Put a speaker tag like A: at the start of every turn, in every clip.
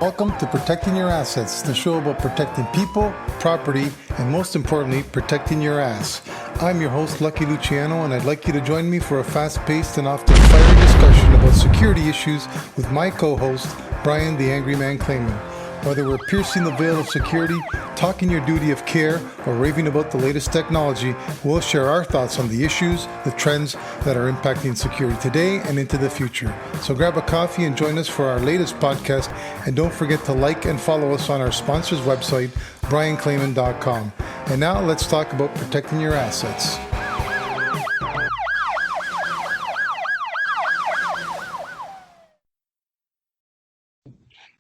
A: Welcome to Protecting Your Assets, the show about protecting people, property, and most importantly, protecting your ass. I'm your host, Lucky Luciano, and I'd like you to join me for a fast-paced and often fiery discussion about security issues with my co-host, Brian the Angry Man Claman. Whether we're piercing the veil of security, talking your duty of care, or raving about the latest technology, we'll share our thoughts on the issues, the trends that are impacting security today and into the future. So grab a coffee and join us for our latest podcast, and don't forget to like and follow us on our sponsor's website, brianclaman.com. And now let's talk about protecting your assets.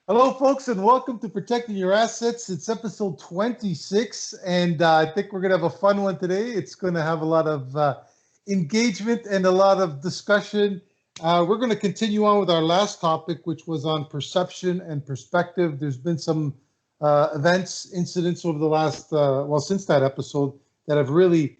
A: Hello, folks, and welcome to Protecting Your Assets. It's episode 26, and I think we're going to have a fun one today. It's going to have a lot of engagement and a lot of discussion. We're going to continue on with our last topic, which was on perception and perspective. There's been some incidents over the last, since that episode, that have really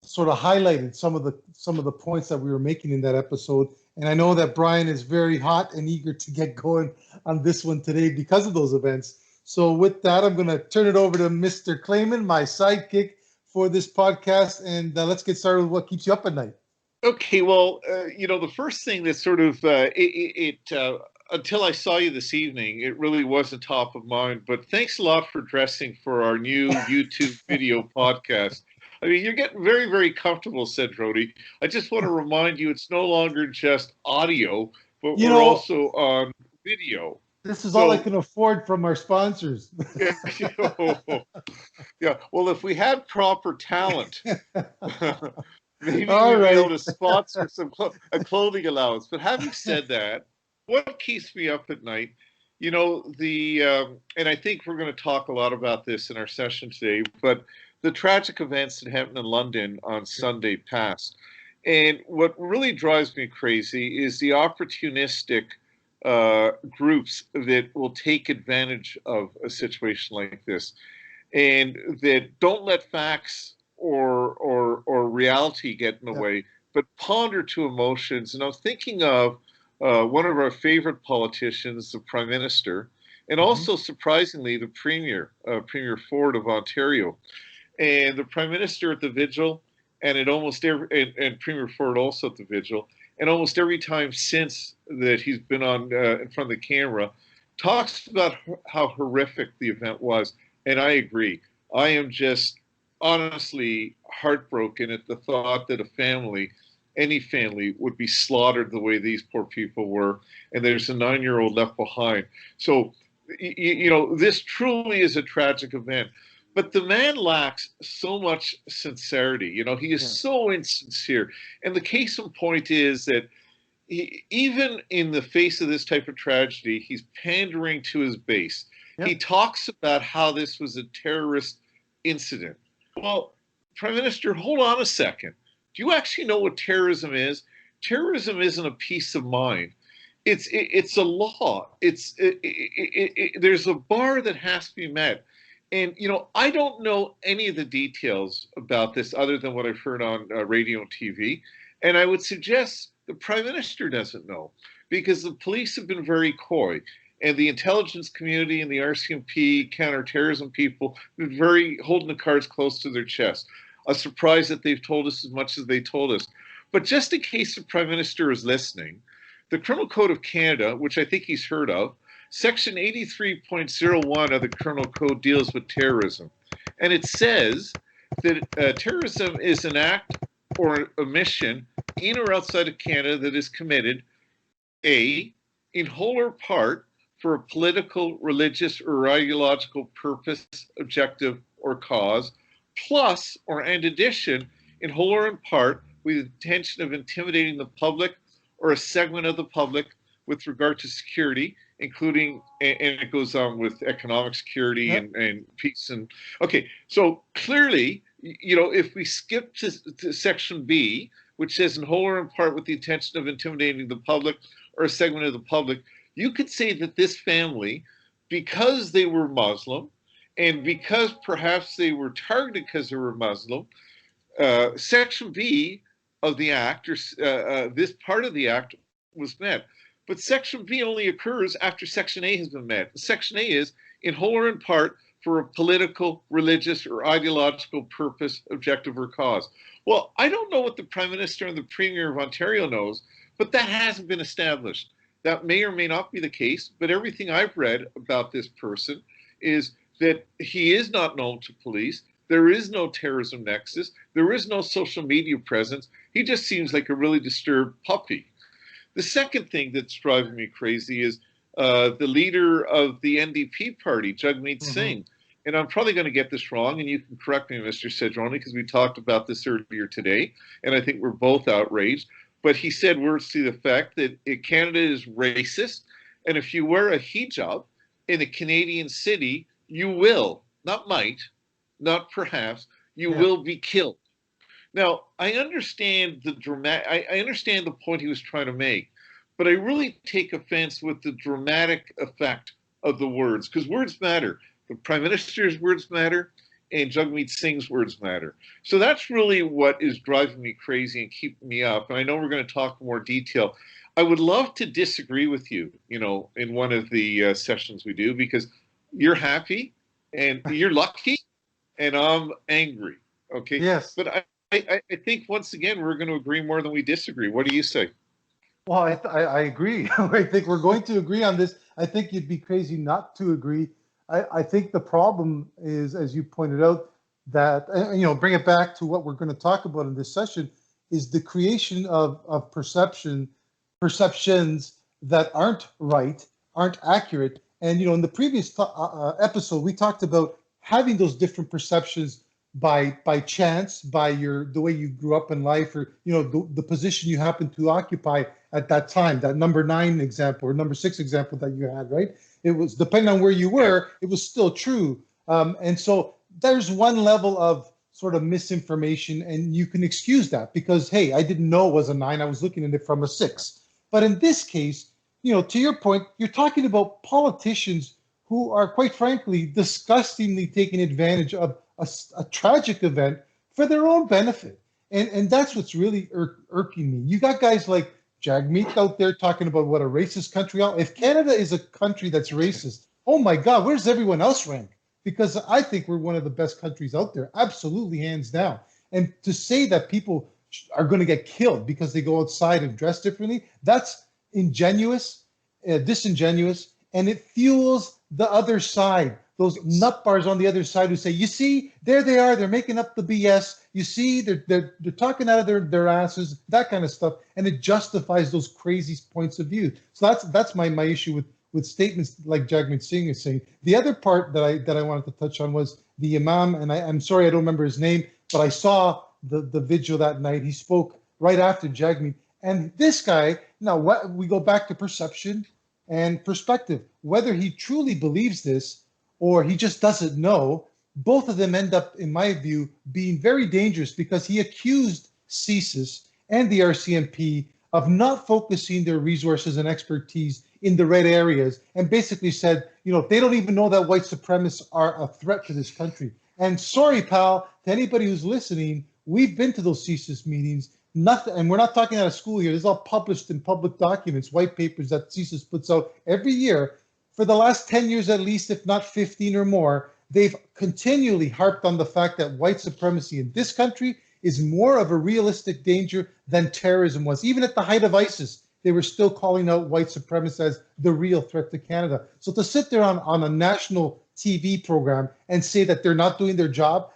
A: sort of highlighted some of the points that we were making in that episode. And I know that Brian is very hot and eager to get going on this one today because of those events. So with that, I'm going to turn it over to Mr. Claman, my sidekick for this podcast. And let's get started with what keeps you up at night.
B: Okay, well, the first thing that sort of, until I saw you this evening, it really wasn't top of mind. But thanks a lot for dressing for our new YouTube video podcast. I mean, you're getting very, very comfortable, Cedrone. I just want to remind you, it's no longer just audio, but we're also on video.
A: This is all I can afford from our sponsors.
B: Yeah. Well, if we had proper talent, maybe we'd be able to sponsor a clothing allowance. But having said that, what keeps me up at night? And I think we're going to talk a lot about this in our session today, but the tragic events that happened in London on Sunday past. And what really drives me crazy is the opportunistic groups that will take advantage of a situation like this and that don't let facts or reality get in the way, but pander to emotions. And I'm thinking of one of our favorite politicians, the Prime Minister, and also, surprisingly, the Premier Ford of Ontario. And the Prime Minister at the vigil, and and Premier Ford also at the vigil, and almost every time since that he's been on in front of the camera, talks about how horrific the event was. And I agree. I am just honestly heartbroken at the thought that any family, would be slaughtered the way these poor people were, and there's a 9-year-old left behind. So, this truly is a tragic event. But the man lacks so much sincerity. He is so insincere. And the case in point is that even in the face of this type of tragedy, he's pandering to his base. He talks about how this was a terrorist incident. Well, Prime Minister, hold on a second. Do you actually know what terrorism is? Terrorism isn't a peace of mind. It's a law. There's a bar that has to be met. And, I don't know any of the details about this other than what I've heard on radio and TV. And I would suggest the Prime Minister doesn't know, because the police have been very coy. And the intelligence community and the RCMP, counterterrorism people, have been very holding the cards close to their chest. A surprise that they've told us as much as they told us. But just in case the Prime Minister is listening, the Criminal Code of Canada, which I think he's heard of, Section 83.01 of the Criminal Code deals with terrorism. And it says that terrorism is an act or omission in or outside of Canada that is committed, A, in whole or part, for a political, religious, or ideological purpose, objective, or cause, plus or in addition, in whole or in part, with the intention of intimidating the public or a segment of the public with regard to security, including, and it goes on with economic security and peace. And okay, so clearly, if we skip to Section B, which says in whole or in part with the intention of intimidating the public or a segment of the public, you could say that this family, because they were Muslim, and because perhaps they were targeted because they were Muslim, Section B of the Act, or this part of the Act, was met. But Section B only occurs after Section A has been met. Section A is, in whole or in part, for a political, religious, or ideological purpose, objective, or cause. Well, I don't know what the Prime Minister and the Premier of Ontario knows, but that hasn't been established. That may or may not be the case, but everything I've read about this person is that he is not known to police. There is no terrorism nexus. There is no social media presence. He just seems like a really disturbed puppy. The second thing that's driving me crazy is the leader of the NDP party, Jagmeet Singh. And I'm probably going to get this wrong, and you can correct me, Mr. Cedrone, because we talked about this earlier today, and I think we're both outraged. But he said words to the effect that Canada is racist, and if you wear a hijab in a Canadian city, you will, not might, not perhaps, you will be killed. Now, I understand I understand the point he was trying to make, but I really take offense with the dramatic effect of the words, because words matter. The Prime Minister's words matter, and Jagmeet Singh's words matter. So that's really what is driving me crazy and keeping me up. And I know we're going to talk in more detail. I would love to disagree with you, in one of the sessions we do, because you're happy and you're lucky, and I'm angry. Okay.
A: Yes.
B: But I think once again we're going to agree more than we disagree. What do you say?
A: Well, I agree. I think we're going to agree on this. I think you'd be crazy not to agree. I think the problem is, as you pointed out, that, bring it back to what we're going to talk about in this session, is the creation of perceptions that aren't right, aren't accurate. And, in the previous episode, we talked about having those different perceptions by chance, by the way you grew up in life, or, the position you happen to occupy at that time, that number 9 example or number 6 example that you had, right? It was, depending on where you were, it was still true. And so there's one level of sort of misinformation, and you can excuse that because, hey, I didn't know it was a 9. I was looking at it from a 6. But in this case, to your point, you're talking about politicians who are, quite frankly, disgustingly taking advantage of a tragic event for their own benefit. And that's what's really irking me. You got guys like Jagmeet out there talking about what a racist country. If Canada is a country that's racist, oh my God, where's everyone else rank? Because I think we're one of the best countries out there, absolutely, hands down. And to say that people are going to get killed because they go outside and dress differently, that's disingenuous, and it fuels the other side. Those nut bars on the other side who say, you see, there they are, they're making up the BS. You see, they're talking out of their asses, that kind of stuff, and it justifies those crazy points of view. So that's my issue with statements like Jagmeet Singh is saying. The other part that I wanted to touch on was the Imam, and I'm sorry I don't remember his name, but I saw the vigil that night. He spoke right after Jagmeet, and this guy. Now, we go back to perception and perspective. Whether he truly believes this or he just doesn't know, both of them end up, in my view, being very dangerous because he accused CSIS and the RCMP of not focusing their resources and expertise in the red areas, and basically said, they don't even know that white supremacists are a threat to this country. And sorry, pal, to anybody who's listening, we've been to those CSIS meetings. Nothing, and we're not talking out of school here. This is all published in public documents, white papers that CSIS puts out every year. For the last 10 years at least, if not 15 or more, they've continually harped on the fact that white supremacy in this country is more of a realistic danger than terrorism was. Even at the height of ISIS, they were still calling out white supremacists as the real threat to Canada. So to sit there on a national TV program and say that they're not doing their job,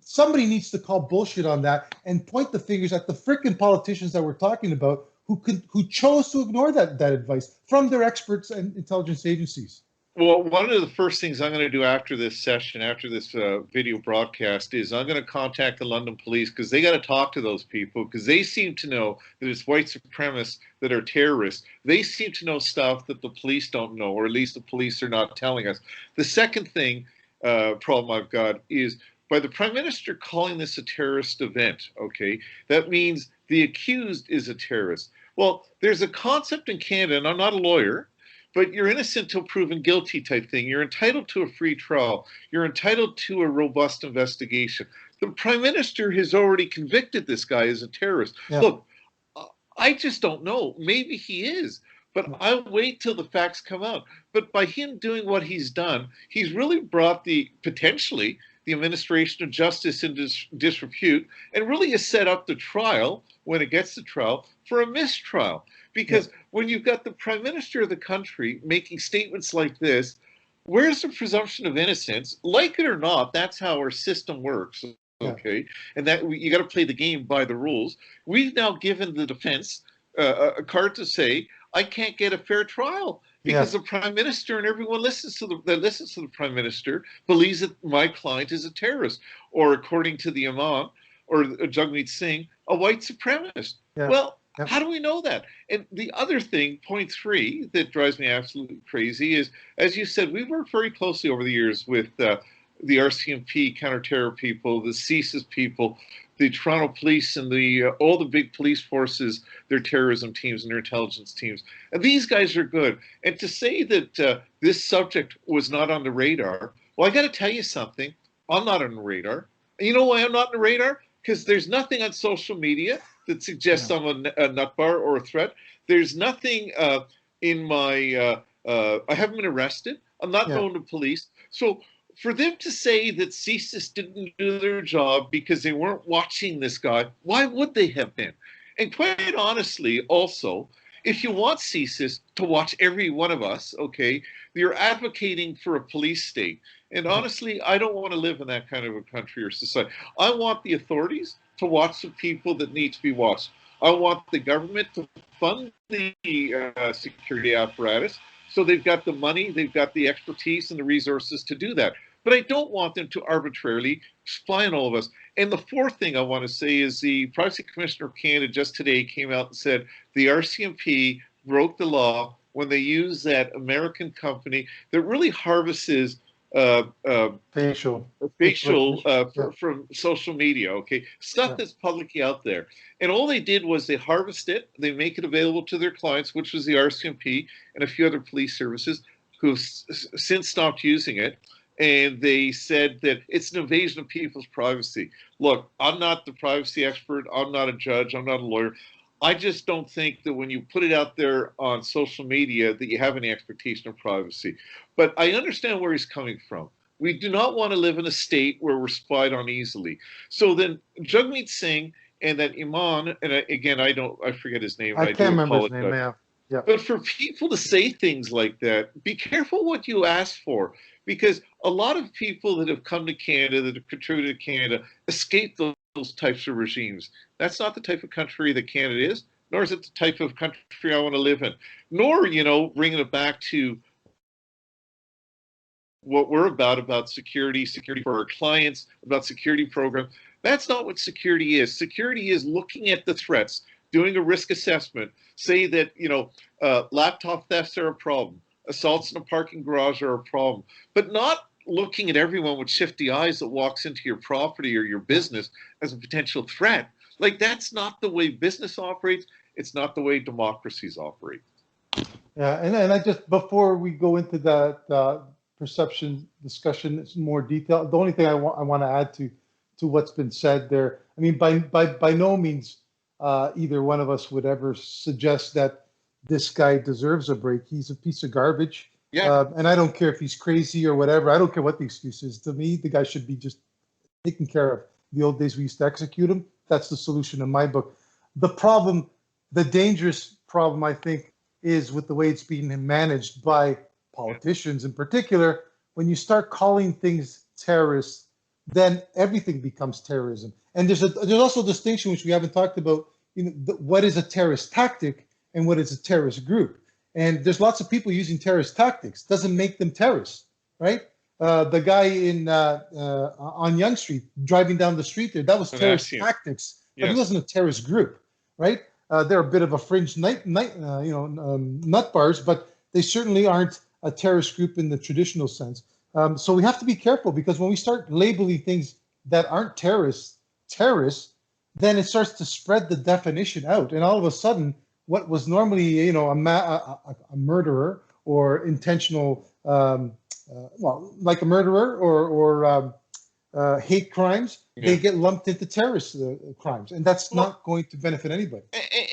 A: somebody needs to call bullshit on that and point the fingers at the frickin' politicians that we're talking about who chose to ignore that advice from their experts and intelligence agencies.
B: Well, one of the first things I'm going to do after this session, after this video broadcast, is I'm going to contact the London police, because they got to talk to those people, because they seem to know that it's white supremacists that are terrorists. They seem to know stuff that the police don't know, or at least the police are not telling us. The second thing, problem I've got is, by the Prime Minister calling this a terrorist event, okay, that means the accused is a terrorist. Well, there's a concept in Canada, and I'm not a lawyer, but you're innocent till proven guilty type thing. You're entitled to a free trial. You're entitled to a robust investigation. The Prime Minister has already convicted this guy as a terrorist. Yeah. Look, I just don't know. Maybe he is. But I wait till the facts come out. But by him doing what he's done, he's really brought potentially the administration of justice into disrepute, and really has set up the trial, when it gets to trial, for a mistrial. Because when you've got the prime minister of the country making statements like this, where's the presumption of innocence? Like it or not, that's how our system works. Okay, and that you got to play the game by the rules. We've now given the defense a card to say, I can't get a fair trial because the prime minister and everyone that listens to the prime minister believes that my client is a terrorist, or according to the imam or Jagmeet Singh, a white supremacist. Well, how do we know that? And the other thing, point 3, that drives me absolutely crazy is, as you said, we've worked very closely over the years with the RCMP counter-terror people, the CSIS people, the Toronto police, and all the big police forces, their terrorism teams and their intelligence teams. And these guys are good. And to say that this subject was not on the radar, well, I got to tell you something. I'm not on the radar. And you know why I'm not on the radar? Because there's nothing on social media that suggests I'm a nut bar or a threat. There's nothing in my, I haven't been arrested. I'm not known to police. So for them to say that CSIS didn't do their job because they weren't watching this guy, why would they have been? And quite honestly, also, if you want CSIS to watch every one of us, okay, you're advocating for a police state. And honestly, I don't want to live in that kind of a country or society. I want the authorities to watch the people that need to be watched. I want the government to fund the security apparatus, so they've got the money, they've got the expertise and the resources to do that. But I don't want them to arbitrarily spy on all of us. And the fourth thing I want to say is the Privacy Commissioner of Canada just today came out and said the RCMP broke the law when they use that American company that really harvests facial from social media, okay? Stuff that's publicly out there. And all they did was they harvest it, they make it available to their clients, which was the RCMP and a few other police services who've since stopped using it. And they said that it's an invasion of people's privacy. Look, I'm not the privacy expert. I'm not a judge. I'm not a lawyer. I just don't think that when you put it out there on social media that you have any expectation of privacy. But I understand where he's coming from. We do not want to live in a state where we're spied on easily. So then Jagmeet Singh and that Iman, and again, I forget his name.
A: I can't remember his name, yeah.
B: But for people to say things like that, be careful what you ask for, because a lot of people that have come to Canada, that have contributed to Canada, escape those types of regimes. That's not the type of country that Canada is, nor is it the type of country I want to live in. Nor, bringing it back to what we're about security for our clients, about security program. That's not what security is. Security is looking at the threats, doing a risk assessment, say that, laptop thefts are a problem, assaults in a parking garage are a problem, but not looking at everyone with shifty eyes that walks into your property or your business as a potential threat. Like, that's not the way business operates. It's not the way democracies operate.
A: Yeah, and I just, before we go into that perception discussion in more detail, the only thing I want to add to what's been said there, I mean, by no means either one of us would ever suggest that this guy deserves a break. He's a piece of garbage.
B: Yeah.
A: And I don't care if he's crazy or whatever. I don't care what the excuse is. To me, the guy should be just taken care of. The old days we used to execute him. That's the solution in my book. The problem, the dangerous problem, I think, is with the way it's being managed by politicians in particular. When you start calling things terrorists, then everything becomes terrorism. And there's also a distinction which we haven't talked about. What is a terrorist tactic and what is a terrorist group? And there's lots of people using terrorist tactics. Doesn't make them terrorists, right? The guy on Yonge Street driving down the street there, that was terrorist tactics, but he wasn't a terrorist group, right? They're a bit of a fringe nut bars, but they certainly aren't a terrorist group in the traditional sense. So we have to be careful, because when we start labeling things that aren't terrorists, then it starts to spread the definition out, and all of a sudden, what was normally, a murderer or intentional, like a murderer or hate crimes, they get lumped into terrorist crimes, and that's not going to benefit anybody.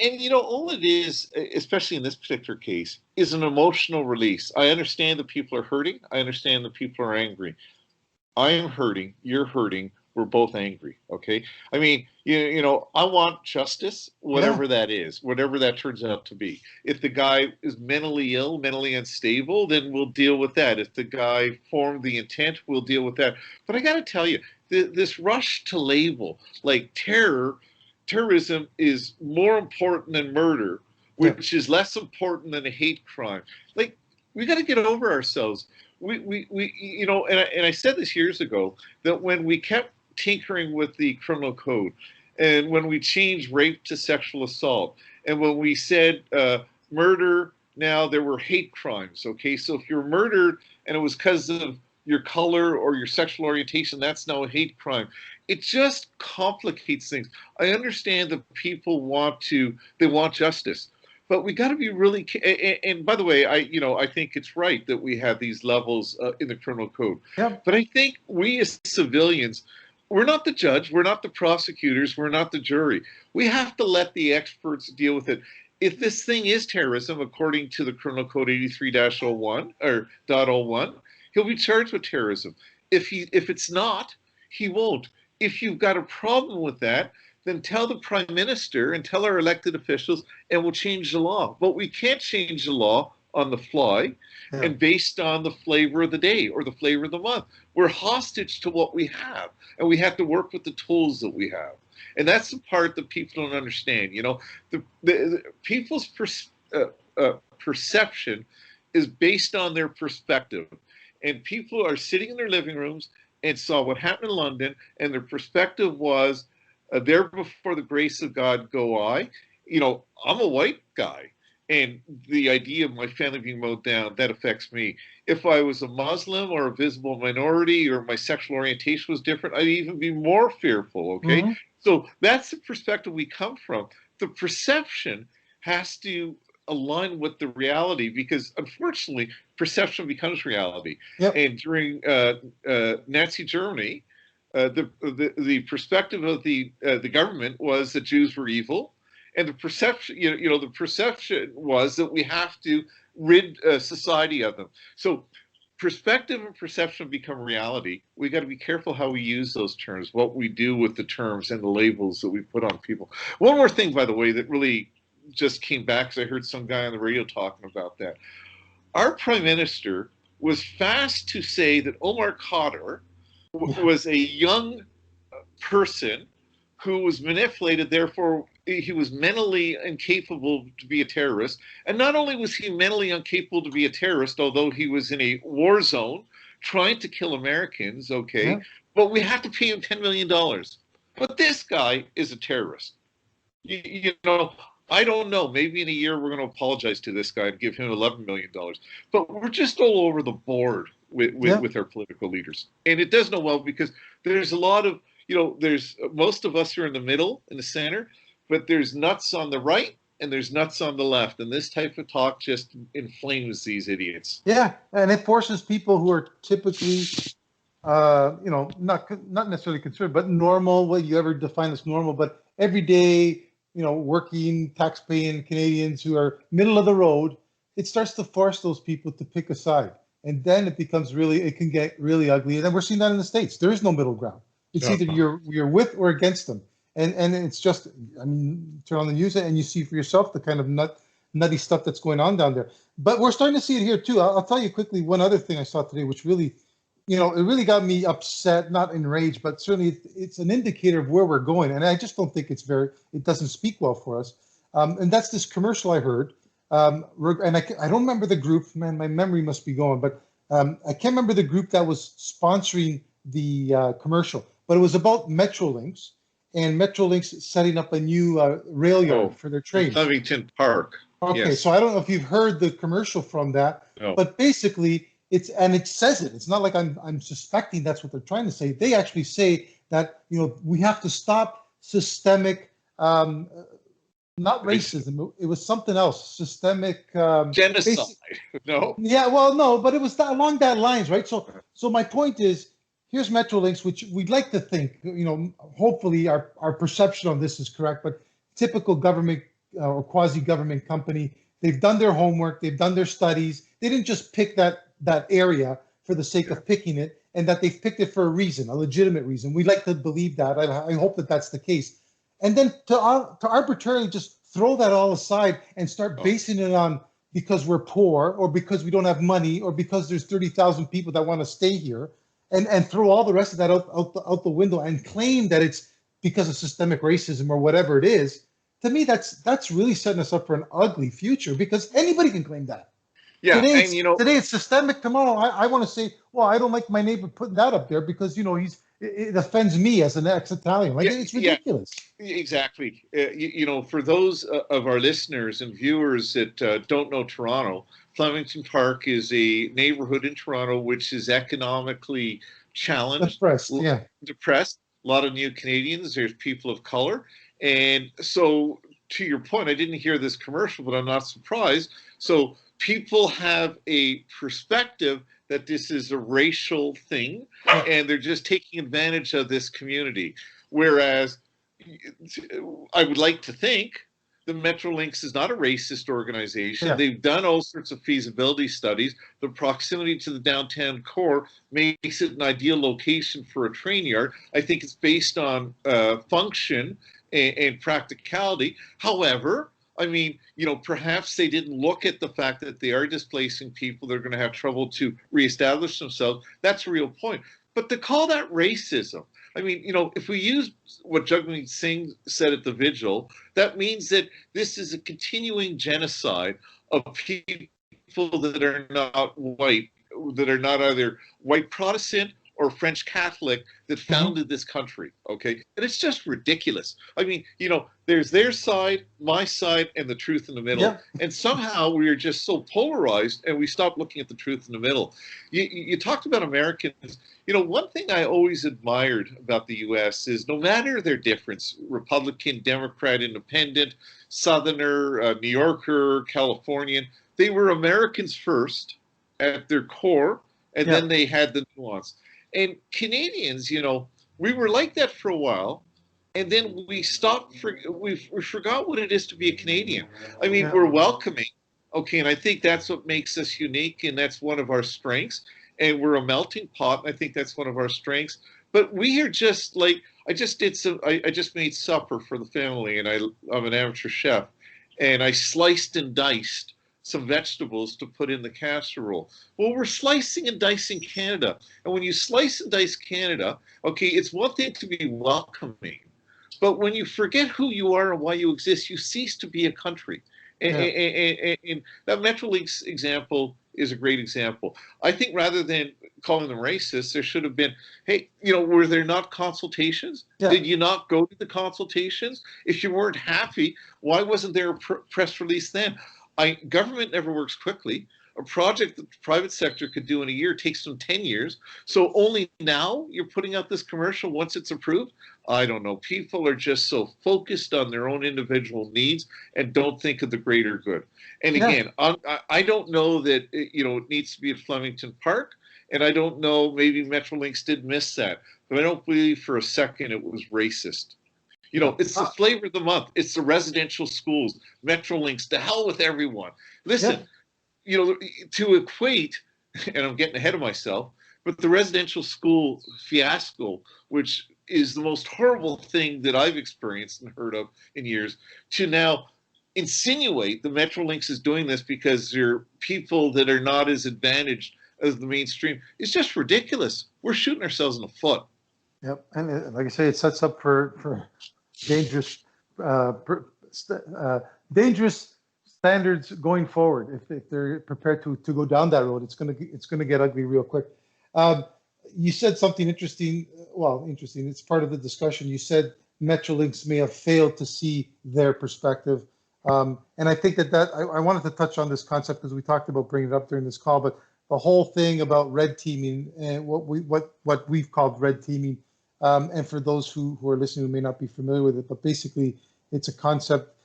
B: And you know, all it is, especially in this particular case, is an emotional release. I understand that people are hurting. I understand that people are angry. I am hurting. You're hurting. We're both angry. Okay. I mean, you know, I want justice, whatever that is, whatever that turns out to be. If the guy is mentally ill, mentally unstable, then we'll deal with that. If the guy formed the intent, we'll deal with that. But I got to tell you, this rush to label like terrorism is more important than murder, which is less important than a hate crime. Like, we got to get over ourselves. We you know, and I said this years ago, that when we kept tinkering with the criminal code, and when we changed rape to sexual assault, and when we said murder, now there were hate crimes. Okay, so if you're murdered and it was because of your color or your sexual orientation, that's now a hate crime. It just complicates things. I understand that people want justice, but we got to be really. And by the way, I think it's right that we have these levels in the criminal code. But I think we as civilians, we're not the judge, we're not the prosecutors, we're not the jury. We have to let the experts deal with it. If this thing is terrorism, according to the Criminal Code 83-01 or .01, he'll be charged with terrorism. If it's not, he won't. If you've got a problem with that, then tell the Prime Minister and tell our elected officials, and we'll change the law. But we can't change the law on the fly and based on the flavor of the day or the flavor of the month. We're hostage to what we have, and we have to work with the tools that we have. And that's the part that people don't understand. You know, the people's perception is based on their perspective. And people are sitting in their living rooms and saw what happened in London, and their perspective was, there before the grace of God go I. You know, I'm a white guy, and the idea of my family being mowed down, that affects me. If I was a Muslim or a visible minority or my sexual orientation was different, I'd even be more fearful, okay? So that's the perspective we come from. The perception has to align with the reality, because unfortunately, perception becomes reality. And during Nazi Germany, the perspective of the government was that Jews were evil, and the perception, the perception was that we have to rid society of them. So perspective and perception become reality. We got to be careful how we use those terms, what we do with the terms and the labels that we put on people. One more thing, by the way, that really just came back, because I heard some guy on the radio talking about that. Our Prime Minister was fast to say that Omar Khadr was a young person who was manipulated, therefore he was mentally incapable to be a terrorist. And not only was he mentally incapable to be a terrorist, although he was in a war zone trying to kill Americans, but we have to pay him $10 million. But this guy is a terrorist. You know, I don't know, maybe in a year we're going to apologize to this guy and give him $11 million. But we're just all over the board with our political leaders. And it does no well, because there's a lot of, there's most of us are in the middle, in the center, but there's nuts on the right and there's nuts on the left. And this type of talk just inflames these idiots.
A: Yeah, and it forces people who are typically, not necessarily conservative, but normal, what you ever define as normal, but everyday, working, tax-paying Canadians who are middle of the road, it starts to force those people to pick a side. And then it can get really ugly. And then we're seeing that in the States. There is no middle ground. It's either you're with or against them. And it's just, turn on the news and you see for yourself the kind of nutty stuff that's going on down there. But we're starting to see it here too. I'll tell you quickly one other thing I saw today, which really, it really got me upset, not enraged, but certainly it's an indicator of where we're going. And I just don't think it doesn't speak well for us. And that's this commercial I heard. And I don't remember the group, man, my memory must be going, but I can't remember the group that was sponsoring the commercial, but it was about Metrolinx and Metrolinx setting up a new rail yard for their trains.
B: Covington Park.
A: Okay, so I don't know if you've heard the commercial from that, but basically it says it. It's not like I'm suspecting that's what they're trying to say. They actually say that, we have to stop systemic, not racism. It was something else. Systemic
B: genocide. No.
A: Yeah. Well, no, but it was along that lines, right? So my point is, here's Metrolinx, which we'd like to think, hopefully our perception on this is correct, but typical government or quasi-government company, they've done their homework, they've done their studies. They didn't just pick that area for the sake of picking it, and that they've picked it for a reason, a legitimate reason. We'd like to believe that. I hope that that's the case. And then to arbitrarily just throw that all aside and start basing it on because we're poor, or because we don't have money, or because there's 30,000 people that want to stay here, and throw all the rest of that out the window and claim that it's because of systemic racism or whatever it is. To me, that's really setting us up for an ugly future, because anybody can claim that.
B: Yeah,
A: today,
B: and
A: today it's systemic. Tomorrow, I want to say, well, I don't like my neighbor putting that up there because it offends me as an ex-Italian. Like, it's ridiculous.
B: Yeah, exactly. For those of our listeners and viewers that don't know Toronto, Flemington Park is a neighborhood in Toronto which is economically challenged, depressed. A lot of new Canadians. There's people of color, and so to your point, I didn't hear this commercial, but I'm not surprised. So people have a perspective that this is a racial thing, and they're just taking advantage of this community. Whereas I would like to think the Metrolinx is not a racist organization. Yeah. They've done all sorts of feasibility studies. The proximity to the downtown core makes it an ideal location for a train yard. I think it's based on function and practicality. However, I mean, perhaps they didn't look at the fact that they are displacing people. They're going to have trouble to reestablish themselves. That's a real point. But to call that racism, I mean, if we use what Jagmeet Singh said at the vigil, that means that this is a continuing genocide of people that are not white, that are not either white Protestant or French Catholic, that founded this country, okay? And it's just ridiculous. I mean, there's their side, my side, and the truth in the middle. Yeah. And somehow we are just so polarized, and we stop looking at the truth in the middle. You talked about Americans. One thing I always admired about the U.S. is no matter their difference, Republican, Democrat, Independent, Southerner, New Yorker, Californian, they were Americans first at their core, and then they had the nuance. And Canadians, we were like that for a while, and then we stopped. We forgot what it is to be a Canadian. I mean, we're welcoming, okay, and I think that's what makes us unique, and that's one of our strengths. And we're a melting pot, and I think that's one of our strengths. But we are just like, I just made supper for the family, and I'm an amateur chef, and I sliced and diced some vegetables to put in the casserole. Well, we're slicing and dicing Canada. And when you slice and dice Canada, okay, it's one thing to be welcoming. But when you forget who you are and why you exist, you cease to be a country. And that Metrolinx example is a great example. I think rather than calling them racist, there should have been, hey, were there not consultations? Yeah. Did you not go to the consultations? If you weren't happy, why wasn't there a press release then? Government never works quickly. A project that the private sector could do in a year takes them 10 years. So only now you're putting out this commercial once it's approved? I don't know. People are just so focused on their own individual needs and don't think of the greater good. And again, I don't know that it needs to be at Flemington Park, and I don't know, maybe Metrolinx did miss that, but I don't believe for a second it was racist. It's the flavor of the month. It's the residential schools, Metrolinx, to hell with everyone. Listen, to equate, and I'm getting ahead of myself, but the residential school fiasco, which is the most horrible thing that I've experienced and heard of in years, to now insinuate the Metrolinx is doing this because they're people that are not as advantaged as the mainstream, is just ridiculous. We're shooting ourselves in the foot.
A: Yep, and like I say, it sets up for dangerous dangerous standards going forward. If they're prepared to go down that road, it's gonna get ugly real quick. You said something interesting. Well, interesting. It's part of the discussion. You said Metrolinx may have failed to see their perspective, and I think that I wanted to touch on this concept because we talked about bringing it up during this call. But the whole thing about red teaming and what we've called red teaming. And for those who are listening who may not be familiar with it, but basically it's a concept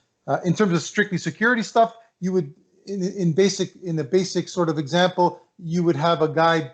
A: in terms of strictly security stuff. You would, in the basic sort of example, you would have a guy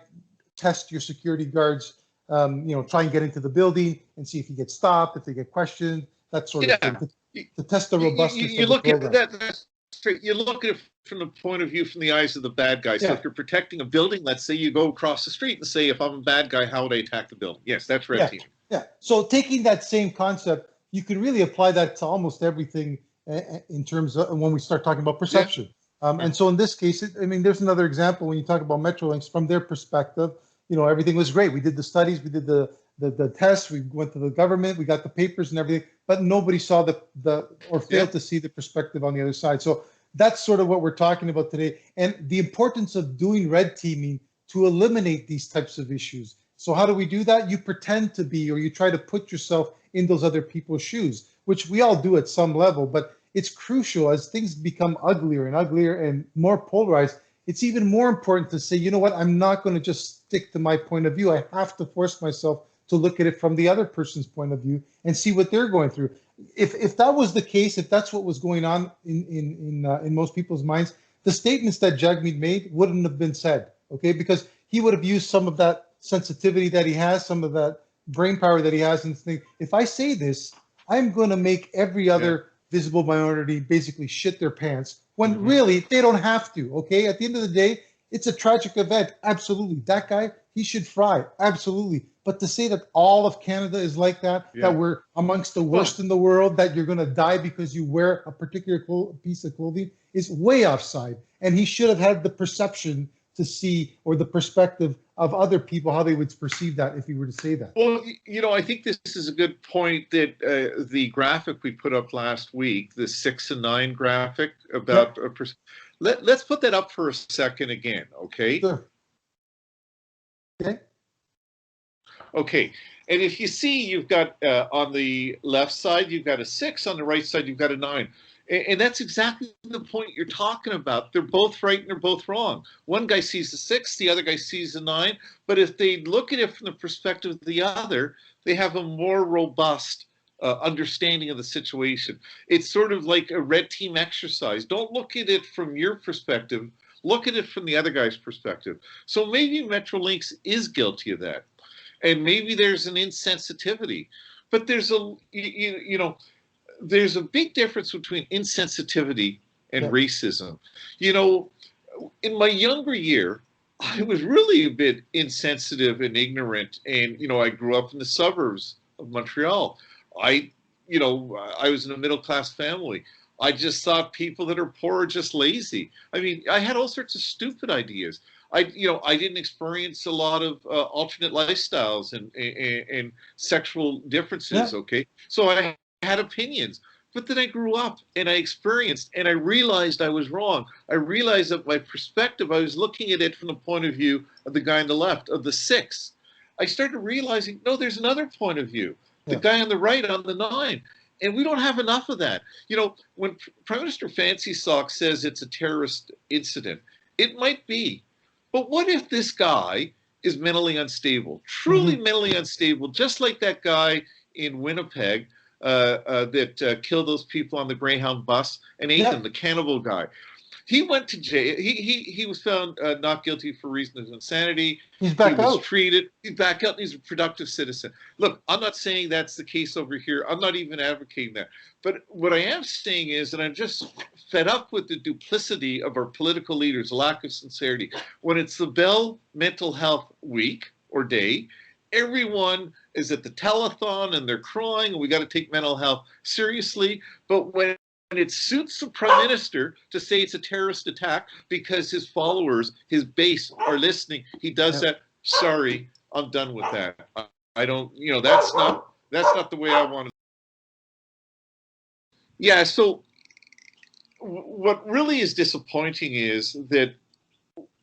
A: test your security guards try and get into the building and see if you get stopped, if they get questioned, that sort of thing, to test the robustness of the program.
B: That's straight. You look at it from the point of view, from the eyes of the bad guy. So if you're protecting a building, let's say you go across the street and say, if I'm a bad guy, how would I attack the building? Yes, that's red teaming.
A: Yeah. So taking that same concept, you can really apply that to almost everything in terms of when we start talking about perception. And so in this case, there's another example when you talk about Metrolinx from their perspective. Everything was great. We did the studies, we did the tests, we went to the government, we got the papers and everything, but nobody saw or failed to see the perspective on the other side. So that's sort of what we're talking about today, and the importance of doing red teaming to eliminate these types of issues. So how do we do that? You pretend to be, or you try to put yourself in those other people's shoes, which we all do at some level, but it's crucial as things become uglier and uglier and more polarized. It's even more important to say, you know what, I'm not going to just stick to my point of view. I have to force myself to look at it from the other person's point of view and see what they're going through. If that was the case, if that's what was going on in most people's minds, the statements that Jagmeet made wouldn't have been said, okay? Because he would have used some of that sensitivity that he has, some of that brain power that he has, and think, if I say this, I'm going to make every other visible minority basically shit their pants, when really they don't have to, okay? At the end of the day, it's a tragic event, absolutely. That guy, he should fry, absolutely. But to say that all of Canada is like that, that we're amongst the worst in the world, that you're going to die because you wear a particular piece of clothing is way offside. And he should have had the perception to see, or the perspective of other people, how they would perceive that if he were to say that.
B: Well, I think this is a good point that the graphic we put up last week, the 6 and 9 graphic about, let's put that up for a second again, okay?
A: Sure. Okay.
B: Okay, and if you see, you've got on the left side, you've got a 6, on the right side, you've got a 9. And that's exactly the point you're talking about. They're both right and they're both wrong. One guy sees the 6, the other guy sees the 9. But if they look at it from the perspective of the other, they have a more robust understanding of the situation. It's sort of like a red team exercise. Don't look at it from your perspective. Look at it from the other guy's perspective. So maybe Metrolinx is guilty of that. And maybe there's an insensitivity. But there's there's a big difference between insensitivity and racism. In my younger year, I was really a bit insensitive and ignorant. And, I grew up in the suburbs of Montreal. I was in a middle-class family. I just thought people that are poor are just lazy. I had all sorts of stupid ideas. I didn't experience a lot of alternate lifestyles and sexual differences, okay? So I had opinions, but then I grew up and I experienced and I realized I was wrong. I realized that my perspective, I was looking at it from the point of view of the guy on the left, of the 6. I started realizing, no, there's another point of view. The guy on the right, on the 9. And we don't have enough of that. When Prime Minister Fancy Socks says it's a terrorist incident, it might be. But what if this guy is mentally unstable, truly mentally unstable, just like that guy in Winnipeg that killed those people on the Greyhound bus, and Ethan, the cannibal guy. He went to jail. He was found not guilty for reasons of insanity.
A: He's back out.
B: He was treated. He's back out. And he's a productive citizen. Look, I'm not saying that's the case over here. I'm not even advocating that. But what I am saying is that I'm just fed up with the duplicity of our political leaders, the lack of sincerity. When it's the Bell Mental Health Week or Day, everyone is at the telethon and they're crying, and we got to take mental health seriously. But when it suits the Prime Minister to say it's a terrorist attack because his followers, his base, are listening, he does that. Sorry, I'm done with that. I don't, that's not the way I want to. Yeah, so what really is disappointing is that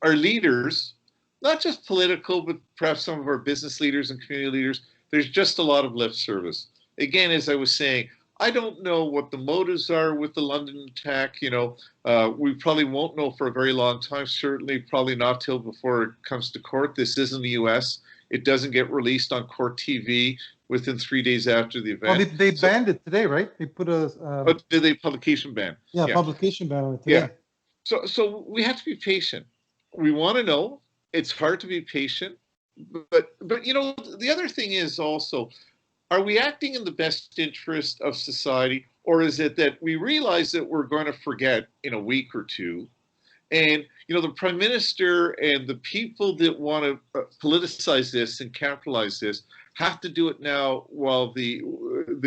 B: our leaders, not just political, but perhaps some of our business leaders and community leaders, there's just a lot of lip service. Again, as I was saying, I don't know what the motives are with the London attack. We probably won't know for a very long time, certainly probably not till before it comes to court. This is in the U.S. It doesn't get released on court TV within 3 days after the event.
A: Well, they banned it today, right? They put a...
B: did they publication ban?
A: Yeah, publication ban on it today.
B: Yeah. So we have to be patient. We want to know. It's hard to be patient. but you know, the other thing is also, are we acting in the best interest of society, or is it that we realize that we're going to forget in a week or two? And you know, the prime minister and the people that want to politicize this and capitalize this have to do it now while the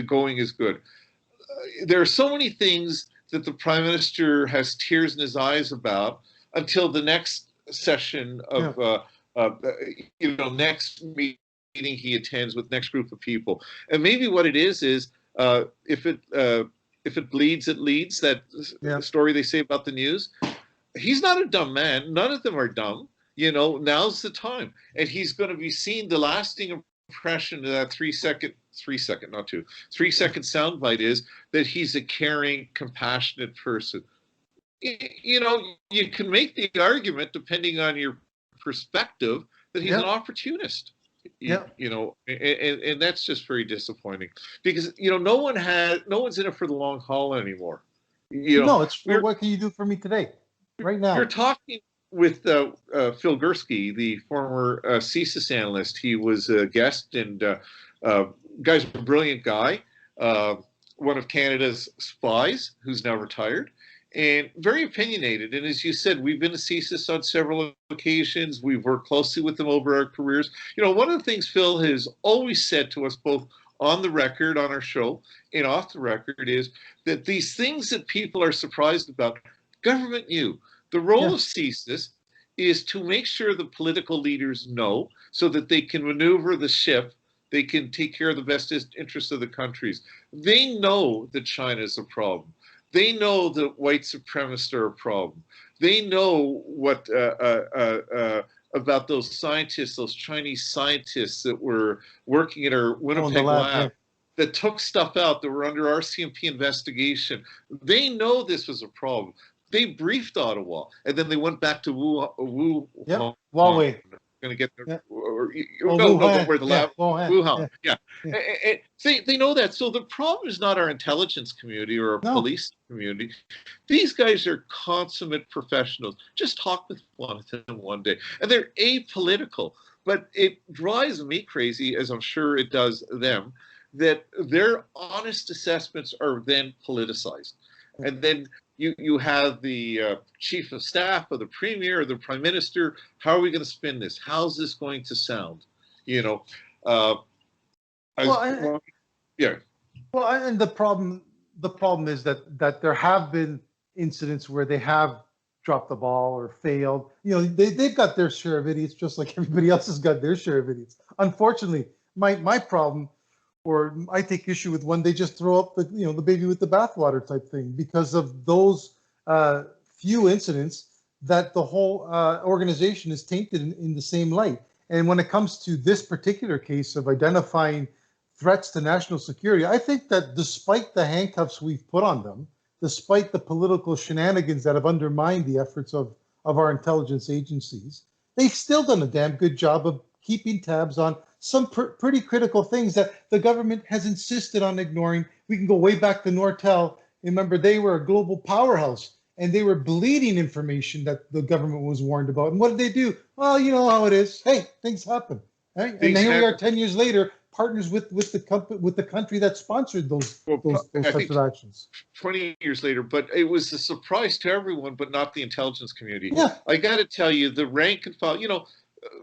B: going is good. There are so many things that the prime minister has tears in his eyes about until the next session of you know, next meeting he attends with next group of people. And maybe what it is if it bleeds, it leads. That story they say about the news. He's not a dumb man. None of them are dumb. You know, now's the time, and he's going to be seen. The lasting impression of that 3 second, not 2, 3 second soundbite is that he's a caring, compassionate person. You know, you can make the argument, depending on your perspective, that he's an opportunist. You know, and that's just very disappointing, because you know, no one's in it for the long haul anymore. You know,
A: no, it's for what can you do for me today, right now.
B: You're talking with Phil Gursky, the former CSIS analyst. He was a guest, and guy's a brilliant guy, one of Canada's spies who's now retired, and very opinionated. And as you said, we've been to CSIS on several occasions. We've worked closely with them over our careers. You know, one of the things Phil has always said to us, both on the record, on our show, and off the record, is that these things that people are surprised about, government knew. The role of CSIS is to make sure the political leaders know, so that they can maneuver the ship, they can take care of the best interests of the countries. They know that China is a problem. They know that white supremacists are a problem. They know what about those scientists, those Chinese scientists that were working at our Winnipeg lab, that took stuff out, that were under RCMP investigation. They know this was a problem. They briefed Ottawa, and then they went back to
A: Huawei.
B: Going to get there. Where the lab, Wuhan. They know that. So the problem is not our intelligence community or our police community. These guys are consummate professionals. Just talk with one of them one day, and they're apolitical. But it drives me crazy, as I'm sure it does them, that their honest assessments are then politicized, and then you have the chief of staff or the premier or the prime minister. How are we going to spin this? How's this going to sound? You know,
A: and the problem is that there have been incidents where they have dropped the ball or failed. You know, they've got their share of idiots, just like everybody else has got their share of idiots. Unfortunately, my problem, or I take issue with when they just throw up the the baby with the bathwater type thing, because of those few incidents that the whole organization is tainted in the same light. And when it comes to this particular case of identifying threats to national security, I think that despite the handcuffs we've put on them, despite the political shenanigans that have undermined the efforts of our intelligence agencies, they've still done a damn good job of keeping tabs on some pretty critical things that the government has insisted on ignoring. We can go way back to Nortel. Remember, they were a global powerhouse, and they were bleeding information that the government was warned about. And what did they do? Well, you know how it is. Hey, things happen. Right? And here we are 10 years later, partners with the country that sponsored those types of actions.
B: 20 years later, but it was a surprise to everyone, but not the intelligence community.
A: Yeah.
B: I got to tell you, the rank and file,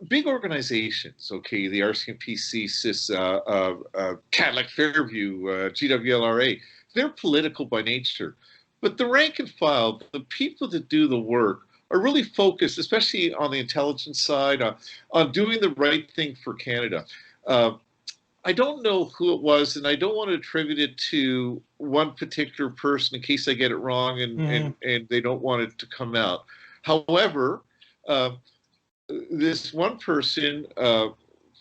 B: big organizations, okay, the RCMP, CSIS, Cadillac Fairview, GWLRA, they're political by nature. But the rank and file, the people that do the work, are really focused, especially on the intelligence side, on doing the right thing for Canada. I don't know who it was, and I don't want to attribute it to one particular person in case I get it wrong and they don't want it to come out. However, this one person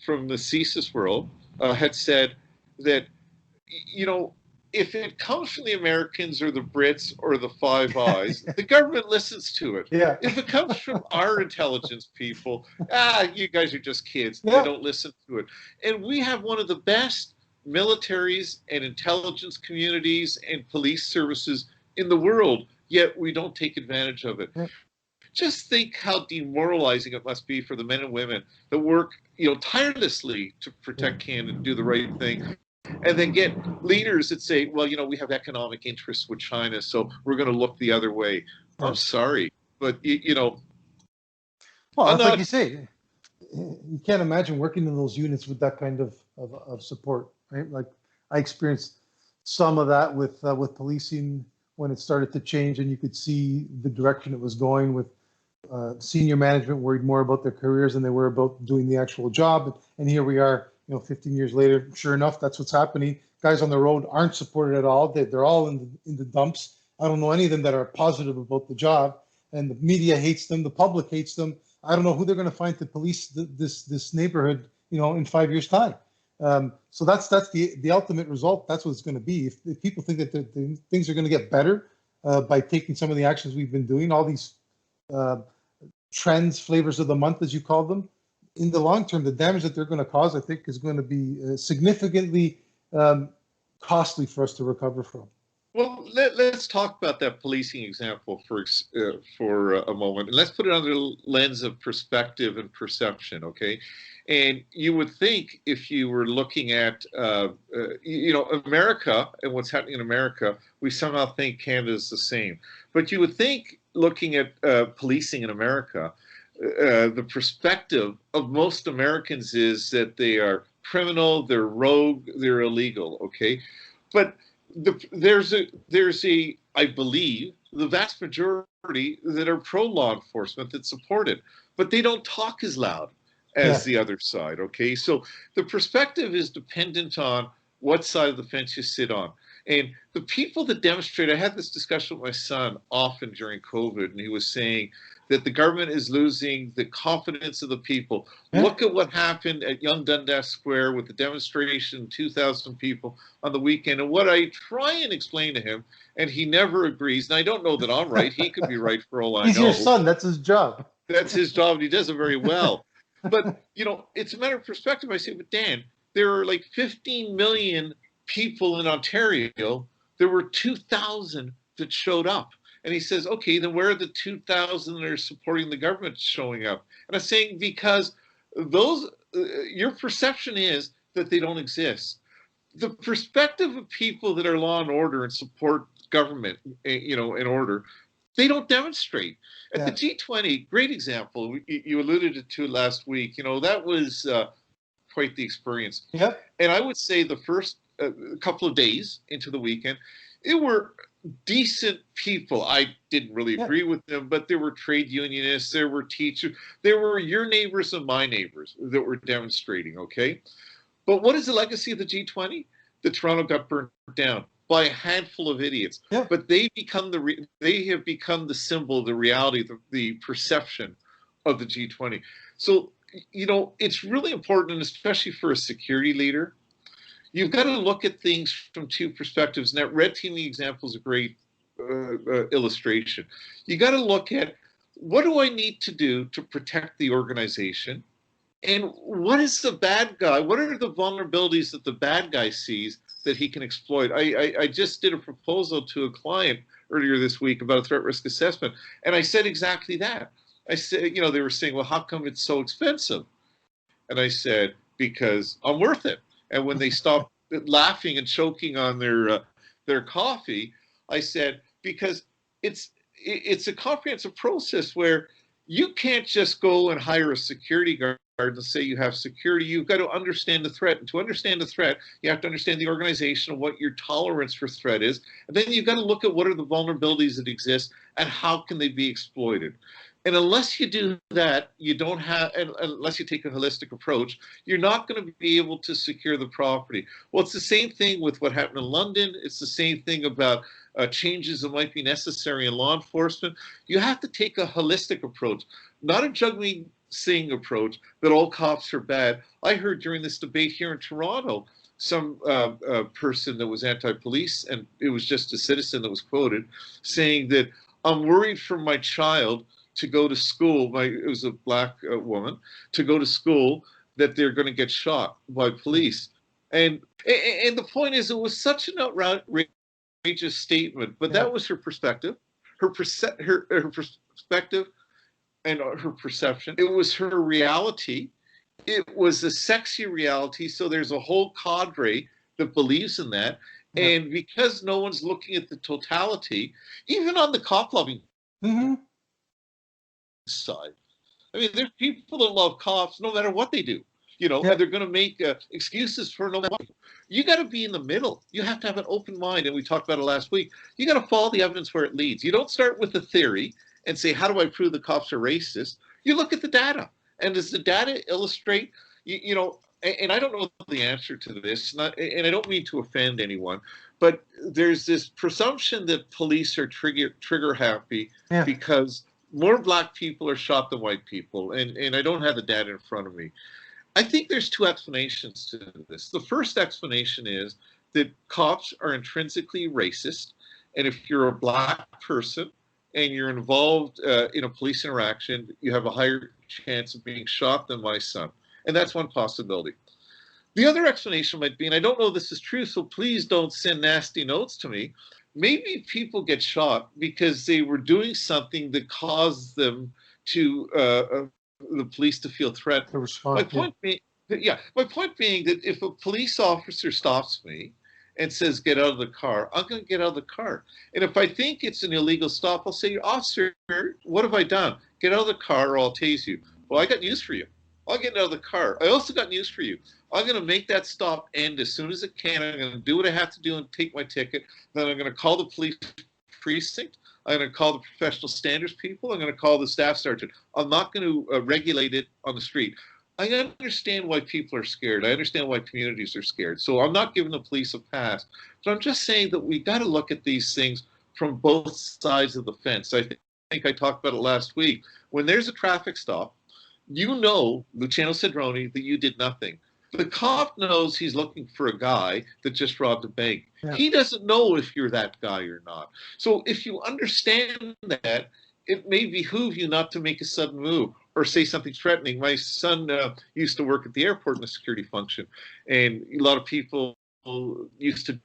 B: from the CSIS world had said that, if it comes from the Americans or the Brits or the Five Eyes, the government listens to it.
A: Yeah.
B: If it comes from our intelligence people, you guys are just kids.
A: Yeah.
B: They don't listen to it. And we have one of the best militaries and intelligence communities and police services in the world, yet we don't take advantage of it.
A: Yeah.
B: just think how demoralizing it must be for the men and women that work, tirelessly to protect Canada and do the right thing, and then get leaders that say, well, we have economic interests with China, so we're going to look the other way. I'm sorry, but
A: well,
B: I'm
A: that's like
B: not.
A: you say. You can't imagine working in those units with that kind of support, right? Like I experienced some of that with policing when it started to change, and you could see the direction it was going with senior management worried more about their careers than they were about doing the actual job. And here we are, 15 years later. Sure enough, that's what's happening. Guys on the road aren't supported at all. They're all in the dumps. I don't know any of them that are positive about the job, and the media hates them. The public hates them. I don't know who they're going to find to police this neighborhood, in 5 years' time. So that's the ultimate result. That's what it's going to be. If people think that things are going to get better by taking some of the actions we've been doing, all these trends, flavors of the month, as you call them, in the long term, the damage that they're going to cause, I think, is going to be significantly costly for us to recover from.
B: Well, let's talk about that policing example for a moment, and let's put it under the lens of perspective and perception, okay? And you would think if you were looking at, America and what's happening in America, we somehow think Canada is the same. But you would think, looking at policing in America, the perspective of most Americans is that they are criminal, they're rogue, they're illegal, okay? But there's a I believe the vast majority that are pro law enforcement that support it, but they don't talk as loud as the other side. Okay, so the perspective is dependent on what side of the fence you sit on. And the people that demonstrate, I had this discussion with my son often during COVID, and he was saying that the government is losing the confidence of the people. Look at what happened at Young Dundas Square with the demonstration, 2,000 people on the weekend. And what I try and explain to him, and he never agrees, and I don't know that I'm right, he could be right for all I know.
A: He's your son, that's his job.
B: That's his job, and he does it very well. But, it's a matter of perspective. I say, but Dan, there are like 15 million people in Ontario. There were 2,000 that showed up. And he says, okay, then where are the 2,000 that are supporting the government showing up? And I'm saying, because those, your perception is that they don't exist. The perspective of people that are law and order and support government, in order, they don't demonstrate. At the G20, great example, you alluded to it last week, that was quite the experience.
A: Yep.
B: And I would say the first couple of days into the weekend, it were decent people. I didn't really agree with them, but there were trade unionists, there were teachers, there were your neighbors and my neighbors that were demonstrating, okay? But what is the legacy of the G20? The Toronto got burnt down by a handful of idiots. But they have become the symbol, the reality, the perception of the G20. So, it's really important, and especially for a security leader, you've got to look at things from two perspectives. And that red teaming example is a great illustration. You got to look at, what do I need to do to protect the organization? And what is the bad guy? What are the vulnerabilities that the bad guy sees that he can exploit? I just did a proposal to a client earlier this week about a threat risk assessment. And I said exactly that. I said, they were saying, well, how come it's so expensive? And I said, because I'm worth it. And when they stopped laughing and choking on their coffee, I said, because it's a comprehensive process where you can't just go and hire a security guard and say you have security. You've got to understand the threat. And to understand the threat, you have to understand the organization and what your tolerance for threat is. And then you've got to look at what are the vulnerabilities that exist and how can they be exploited. And unless you do that, unless you take a holistic approach, you're not going to be able to secure the property. Well, it's the same thing with what happened in London. It's the same thing about changes that might be necessary in law enforcement. You have to take a holistic approach, not a juggling sing approach that all cops are bad. I heard during this debate here in Toronto, some person that was anti-police, and it was just a citizen that was quoted, saying that I'm worried for my child to go to school, it was a black woman, to go to school, that they're going to get shot by police. And the point is, it was such an outrageous statement, but that was her perspective. Her perspective and her perception. It was her reality. It was a sexy reality. So there's a whole cadre that believes in that. Yeah. And because no one's looking at the totality, even on the cop loving side, I mean, there's people that love cops no matter what they do, you know, and they're going to make excuses for no matter what. You got to be in the middle. You have to have an open mind. And we talked about it last week. You got to follow the evidence where it leads. You don't start with the theory and say, how do I prove the cops are racist? You look at the data. And does the data illustrate, you know, and I don't know the answer to this, and I don't mean to offend anyone, but there's this presumption that police are trigger happy because more black people are shot than white people. And I don't have the data in front of me. I think there's two explanations to this. The first explanation is that cops are intrinsically racist. And if you're a black person and you're involved in a police interaction, you have a higher chance of being shot than my son. And that's one possibility. The other explanation might be, and I don't know if this is true, so please don't send nasty notes to me, maybe people get shot because they were doing something that caused them to the police to feel threatened. My point being that if a police officer stops me and says, get out of the car, I'm going to get out of the car. And if I think it's an illegal stop, I'll say, officer, what have I done? Get out of the car or I'll tase you. Well, I got news for you. I'll get out of the car. I also got news for you. I'm going to make that stop end as soon as it can. I'm going to do what I have to do and take my ticket. Then I'm going to call the police precinct. I'm going to call the professional standards people. I'm going to call the staff sergeant. I'm not going to regulate it on the street. I understand why people are scared. I understand why communities are scared. So I'm not giving the police a pass. But I'm just saying that we got to look at these things from both sides of the fence. I think I talked about it last week. When there's a traffic stop, you know, Luciano Cedrone, that you did nothing. The cop knows he's looking for a guy that just robbed a bank. Yeah. He doesn't know if you're that guy or not. So if you understand that, it may behoove you not to make a sudden move or say something threatening. My son used to work at the airport in the security function, and a lot of people used to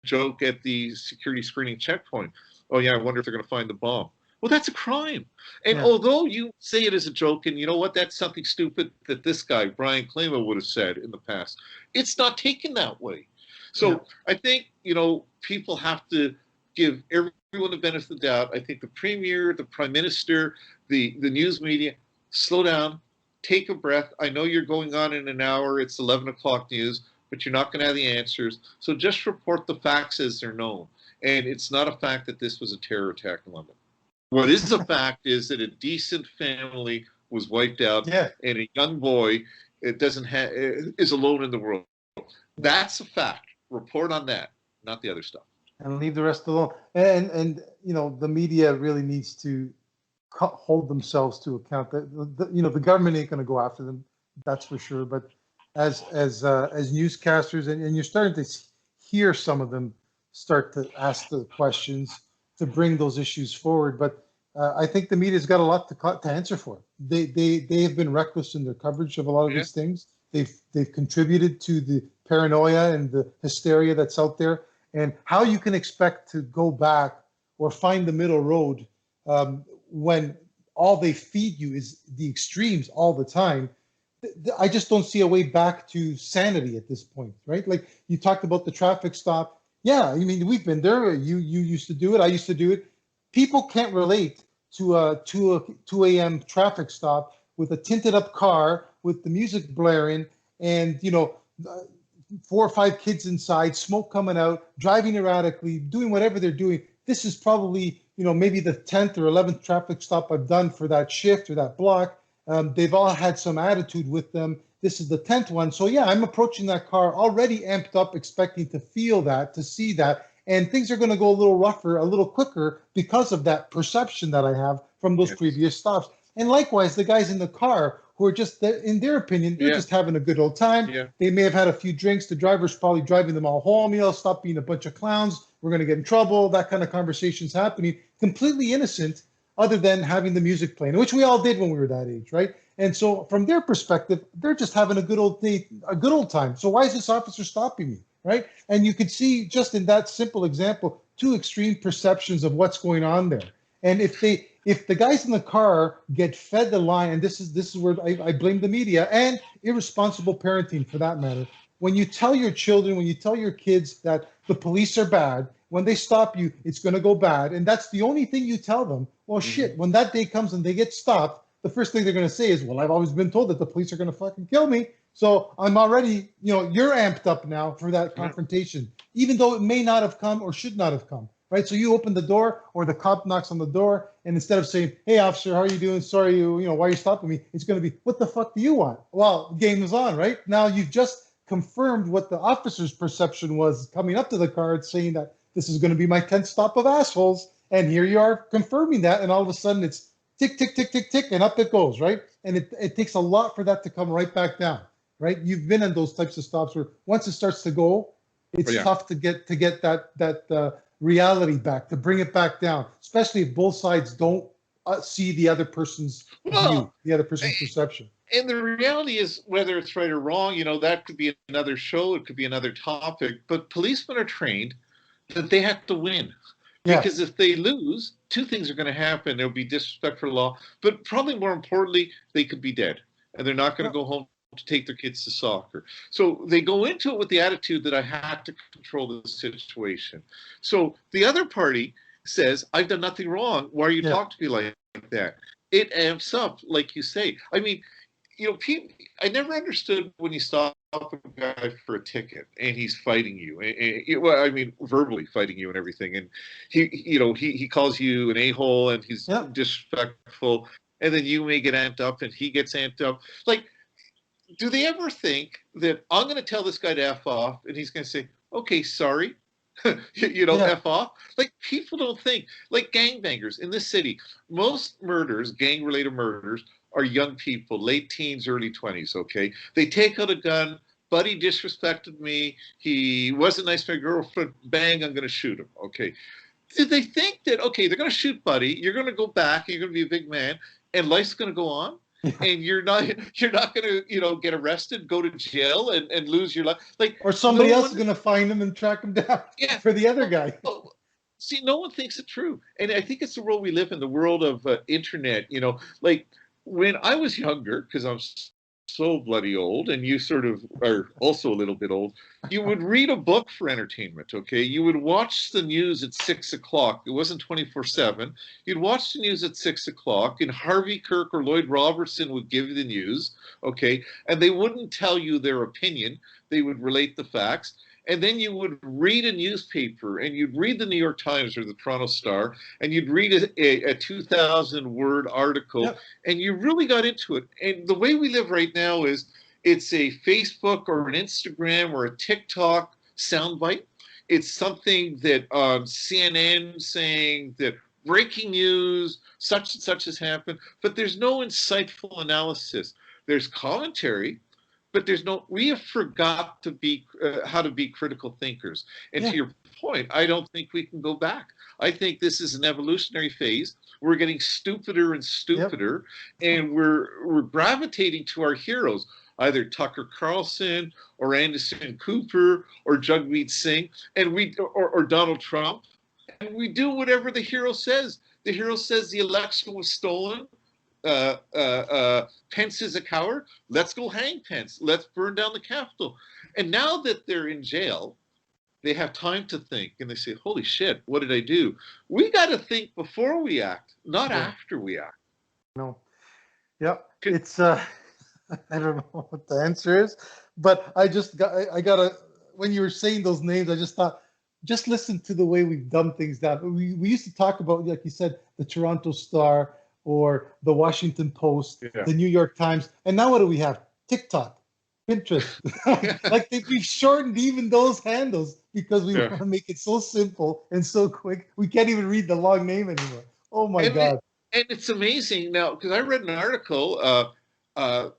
B: joke at the security screening checkpoint, oh yeah, I wonder if they're going to find the bomb. Well, that's a crime. And although you say it as a joke, and you know what, that's something stupid that this guy, Brian Claman, would have said in the past, it's not taken that way. So I think, you know, people have to give everyone the benefit of the doubt. I think the premier, the prime minister, the news media, slow down, take a breath. I know you're going on in an hour. It's 11 o'clock news, but you're not going to have the answers. So just report the facts as they're known. And it's not a fact that this was a terror attack in London. What is a fact is that a decent family was wiped out, and a young boy is alone in the world. That's a fact. Report on that, not the other stuff.
A: And leave the rest alone. And you know, the media really needs to hold themselves to account. That you know, the government ain't going to go after them, that's for sure. But as newscasters, and you're starting to hear some of them start to ask the questions to bring those issues forward. But I think the media's got a lot to answer for. They have been reckless in their coverage of a lot of these things. They've contributed to the paranoia and the hysteria that's out there. And how you can expect to go back or find the middle road when all they feed you is the extremes all the time. I just don't see a way back to sanity at this point, right? Like you talked about the traffic stop. Yeah, I mean, we've been there. You used to do it. I used to do it. People can't relate to a 2 a.m. traffic stop with a tinted up car with the music blaring and, you know, 4 or 5 kids inside, smoke coming out, driving erratically, doing whatever they're doing. This is probably, you know, maybe the 10th or 11th traffic stop I've done for that shift or that block. They've all had some attitude with them. This is the 10th one. So yeah, I'm approaching that car already amped up, expecting to feel that, to see that. And things are going to go a little rougher, a little quicker because of that perception that I have from those previous stops. And likewise, the guys in the car who are just, in their opinion, they're just having a good old time. They may have had a few drinks. The driver's probably driving them all home. You know, stop being a bunch of clowns. We're going to get in trouble. That kind of conversation's happening. Completely innocent, other than having the music playing, which we all did when we were that age, right? And so from their perspective, they're just having a good old time. So why is this officer stopping me, right? And you could see just in that simple example, 2 extreme perceptions of what's going on there. And if if the guys in the car get fed the line, and this is where I blame the media and irresponsible parenting for that matter. When you tell your children, when you tell your kids that the police are bad, when they stop you, it's going to go bad, and that's the only thing you tell them. Well, shit, when that day comes and they get stopped, the first thing they're going to say is, well, I've always been told that the police are going to fucking kill me. So I'm already, you're amped up now for that confrontation, even though it may not have come or should not have come. Right, so you open the door, or the cop knocks on the door, and instead of saying, "Hey, officer, how are you doing? Sorry, why are you stopping me?" It's going to be, "What the fuck do you want?" Well, game is on, right? Now you've just confirmed what the officer's perception was coming up to the car, saying that this is going to be my 10th stop of assholes, and here you are confirming that, and all of a sudden it's tick, tick, tick, tick, tick, and up it goes, right? And it takes a lot for that to come right back down, right? You've been in those types of stops where once it starts to go, it's tough to get that reality back, to bring it back down, especially if both sides don't see the other person's view, the other person's perception.
B: And the reality is, whether it's right or wrong, that could be another show, it could be another topic, but policemen are trained that they have to win. Because if they lose, two things are going to happen. There'll be disrespect for the law, but probably more importantly, they could be dead, and they're not going to go home to take their kids to soccer. So they go into it with the attitude that I have to control the situation. So the other party says, I've done nothing wrong. Why are you talking to me like that? It amps up, like you say. I mean, I never understood when you stop a guy for a ticket and he's fighting you. Well, I mean, verbally fighting you and everything. And he calls you an a-hole and he's disrespectful. And then you may get amped up and he gets amped up. Like, do they ever think that I'm going to tell this guy to F off and he's going to say, okay, sorry, F off? Like, people don't think. Like gangbangers in this city, most murders, gang-related murders, are young people, late teens, early 20s, okay? They take out a gun, buddy disrespected me, he wasn't nice to my girlfriend, bang, I'm going to shoot him, okay? Did they think that, okay, they're going to shoot buddy, you're going to go back, you're going to be a big man, and life's going to go on? And you're not going to get arrested, go to jail, and lose your life, like,
A: or somebody else is going to find him and track him down for the other guy.
B: See, no one thinks it true, and I think it's the world we live in, the world of internet. Like when I was younger, because I'm so bloody old, and you sort of are also a little bit old, you would read a book for entertainment, okay? You would watch the news at 6 o'clock. It wasn't 24/7. You'd watch the news at 6 o'clock, and Harvey Kirk or Lloyd Robertson would give you the news, okay? And they wouldn't tell you their opinion. They would relate the facts. And then you would read a newspaper, and you'd read the New York Times or the Toronto Star, and you'd read a 2,000-word article, and you really got into it. And the way we live right now is it's a Facebook or an Instagram or a TikTok soundbite. It's something that CNN saying that breaking news, such and such has happened, but there's no insightful analysis. There's commentary, but we have forgot to be how to be critical thinkers. And to your point, I don't think we can go back. I think this is an evolutionary phase. We're getting stupider and stupider, and we're gravitating to our heroes, either Tucker Carlson or Anderson Cooper or Jagmeet Singh, and or Donald Trump, and we do whatever the hero says. The hero says the election was stolen. Pence is a coward. Let's go hang Pence. Let's burn down the Capitol. And now that they're in jail, they have time to think, and they say, holy shit, what did I do? We got to think before we act, not after we act.
A: No. Yeah. It's, I don't know what the answer is, but I gotta, when you were saying those names, I just thought, just listen to the way we've dumbed things down. We used to talk about, like you said, the Toronto Star, or the Washington Post, the New York Times, and now what do we have? TikTok, Pinterest. Like we've shortened even those handles because we want to make it so simple and so quick. We can't even read the long name anymore. Oh my God.
B: And it's amazing now, because I read an article, I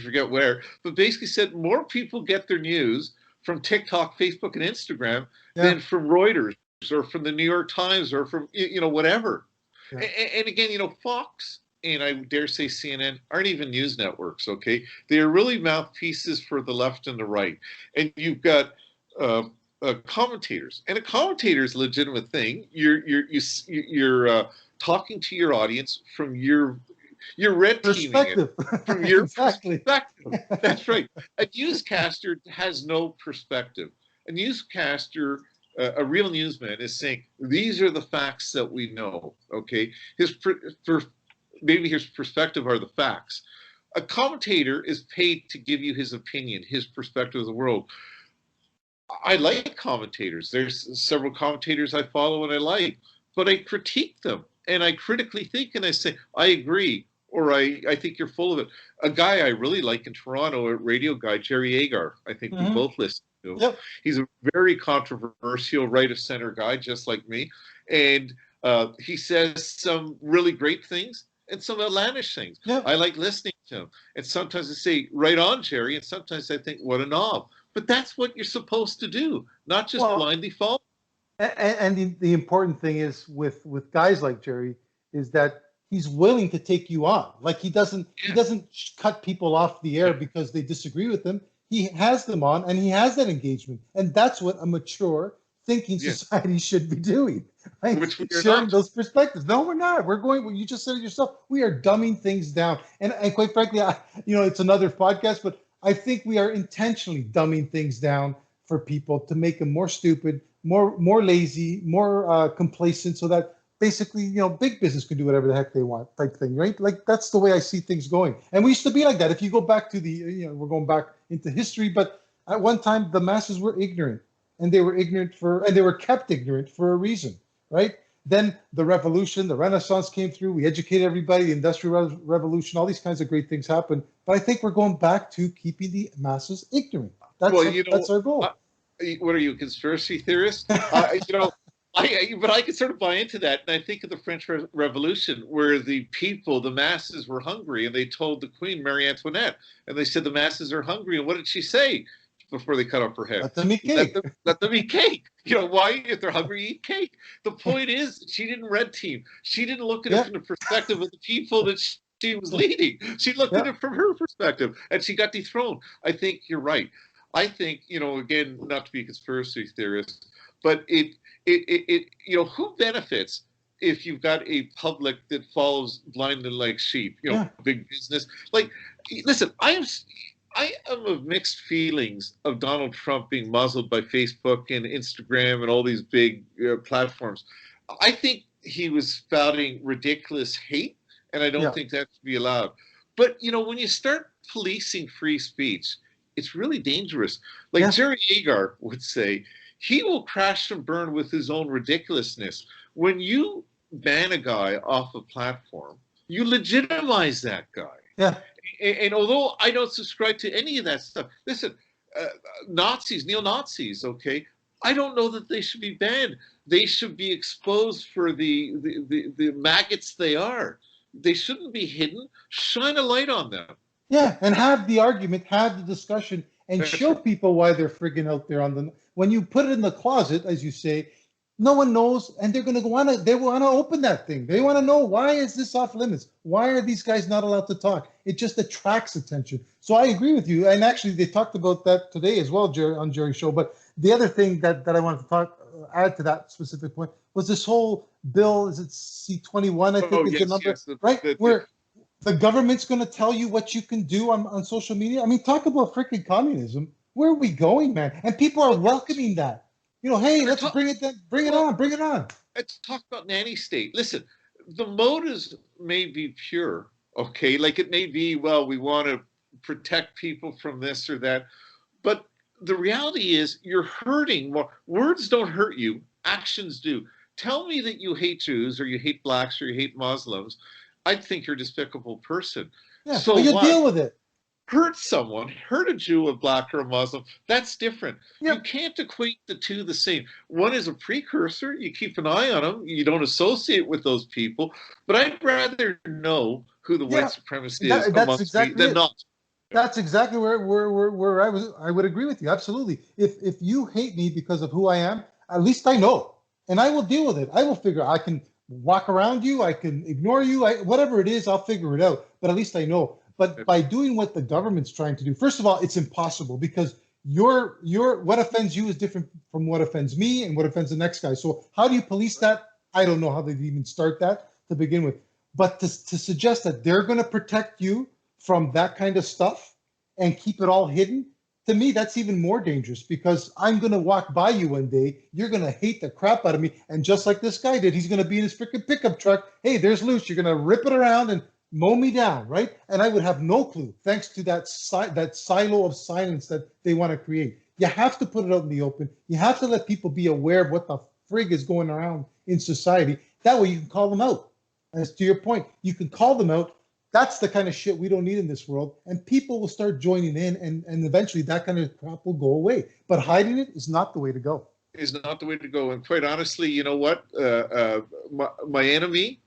B: forget where, but basically said more people get their news from TikTok, Facebook, and Instagram than from Reuters or from the New York Times or from, whatever. Yeah. And again, Fox and I dare say CNN aren't even news networks, okay? They are really mouthpieces for the left and the right. And you've got commentators, and a commentator is a legitimate thing. You're talking to your audience from your red teaming it
A: Perspective.
B: from your
A: Exactly.
B: perspective. That's right. A newscaster has no perspective. A newscaster, a real newsman, is saying these are the facts that we know. Okay, maybe his perspective are the facts. A commentator is paid to give you his opinion, his perspective of the world. I like commentators. There's several commentators I follow and I like, but I critique them and I critically think and I say, I agree, or I think you're full of it. A guy I really like in Toronto, a radio guy, Jerry Agar, I think we both listen to him.
A: Yep.
B: He's a very controversial right of center guy, just like me. And he says some really great things and some outlandish things.
A: Yep.
B: I like listening to him. And sometimes I say, right on, Jerry. And sometimes I think, what a knob. But that's what you're supposed to do, not just blindly follow.
A: And the important thing is with guys like Jerry is that he's willing to take you on. Like he doesn't cut people off the air because they disagree with him. He has them on and he has that engagement. And that's what a mature thinking society should be doing. Right?
B: Which we are
A: sharing
B: not.
A: Those perspectives. No, we're not. We're going, you just said it yourself, we are dumbing things down. And quite frankly, it's another podcast, but I think we are intentionally dumbing things down for people to make them more stupid, more lazy, more complacent, so that basically, big business can do whatever the heck they want, type thing, right? Like that's the way I see things going. And we used to be like that. If you go back to we're going back into history, but at one time the masses were ignorant, and they were and they were kept ignorant for a reason, right? Then the revolution, the Renaissance came through. We educated everybody. The Industrial Revolution, all these kinds of great things happened. But I think we're going back to keeping the masses ignorant. That's our goal.
B: What are you, a conspiracy theorist? But I can sort of buy into that. And I think of the French Revolution, where the people, the masses, were hungry, and they told the Queen, Marie Antoinette, and they said the masses are hungry. And what did she say before they cut off her head?
A: Let them eat cake.
B: Let them eat cake. Why? If they're hungry, eat cake. The point is, she didn't red team. She didn't look at it from the perspective of the people that she was leading. She looked at it from her perspective, and she got dethroned. I think you're right. I think, again, not to be a conspiracy theorist, but who benefits if you've got a public that follows blindly like sheep? Big business. Like, listen, I am of mixed feelings of Donald Trump being muzzled by Facebook and Instagram and all these big platforms. I think he was spouting ridiculous hate, and I don't think that should be allowed. But, when you start policing free speech, it's really dangerous. Like Jerry Agar would say, he will crash and burn with his own ridiculousness. When you ban a guy off a platform, you legitimize that guy.
A: Yeah.
B: And although I don't subscribe to any of that stuff, listen, Nazis, neo-Nazis, okay, I don't know that they should be banned. They should be exposed for the maggots they are. They shouldn't be hidden. Shine a light on them.
A: Yeah, and have the argument, have the discussion, and show people why they're friggin' out there on the. When you put it in the closet, as you say, no one knows, and they're going to they want to open that thing. They want to know, why is this off limits? Why are these guys not allowed to talk? It just attracts attention. So I agree with you, and actually they talked about that today as well, Jerry, on Jerry's show. But the other thing that I wanted to add to that specific point was this whole bill. Is it C-21? I think is the number, right? Where the government's going to tell you what you can do on social media. I mean, talk about freaking communism. Where are we going, man? And people are welcoming that. Hey, let's bring it on.
B: Let's talk about nanny state. Listen, the motives may be pure, okay? Like it may be, well, we want to protect people from this or that. But the reality is you're hurting more. Words don't hurt you. Actions do. Tell me that you hate Jews or you hate blacks or you hate Muslims. I think you're a despicable person.
A: Yeah, so you deal with it.
B: Hurt someone, hurt a Jew, a black, or a Muslim, that's different.
A: Yep.
B: You can't equate the two the same. One is a precursor. You keep an eye on them. You don't associate with those people. But I'd rather know who the white supremacist is amongst me than not.
A: That's exactly where I would agree with you. Absolutely. If you hate me because of who I am, at least I know. And I will deal with it. I will figure I can walk around you. I can ignore you. Whatever it is, I'll figure it out. But at least I know. But by doing what the government's trying to do, first of all, it's impossible because your what offends you is different from what offends me and what offends the next guy. So how do you police that? I don't know how they'd even start that. to begin with. But to suggest that they're going to protect you from that kind of stuff and keep it all hidden, to me, that's even more dangerous, because I'm going to walk by you one day. You're going to hate the crap out of me. And just like this guy did, he's going to be in his freaking pickup truck. Hey, there's Luce. You're going to rip it around and mow me down, right? And I would have no clue, thanks to that silo of silence that they want to create. You have to put it out in the open. You have to let people be aware of what the frig is going around in society. That way you can call them out. As to your point, you can call them out. That's the kind of shit we don't need in this world. And people will start joining in, and eventually that kind of crap will go away. But hiding it is not the way to go.
B: Is not the way to go. And quite honestly, you know what? My enemy,